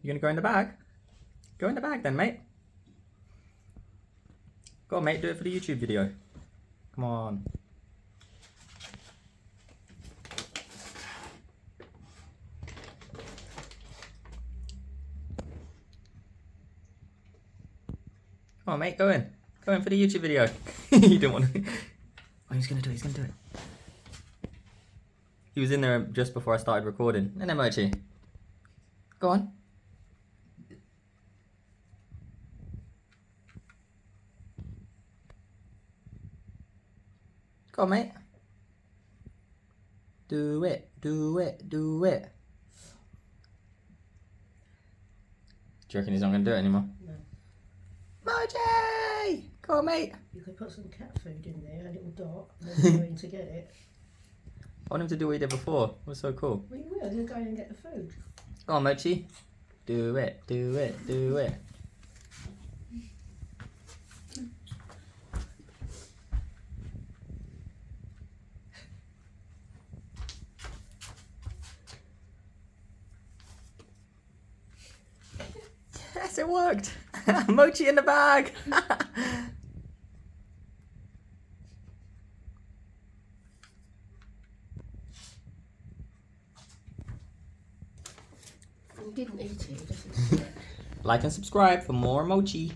You gonna go in the bag? Go in the bag then, mate. Go on, mate, do it for the YouTube video. Come on. Come on, mate, go in. Go in for the YouTube video. You didn't want to. Oh, he's gonna do it, he's gonna do it. He was in there just before I started recording. And then Mochi. Go on. Go on, mate. Do it, do it, do it. Do you reckon he's not going to do it anymore? No. Mochi! Go on, mate. You could put some cat food in there, a little dot, and then go in to get it. I want him to do what he did before. It was so cool. Well, you will. You'll go in and get the food. Go on, Mochi. Do it, do it, do it. Yes, it worked. Mochi in the bag. You didn't eat it, you just ate it. Like and subscribe for more Mochi.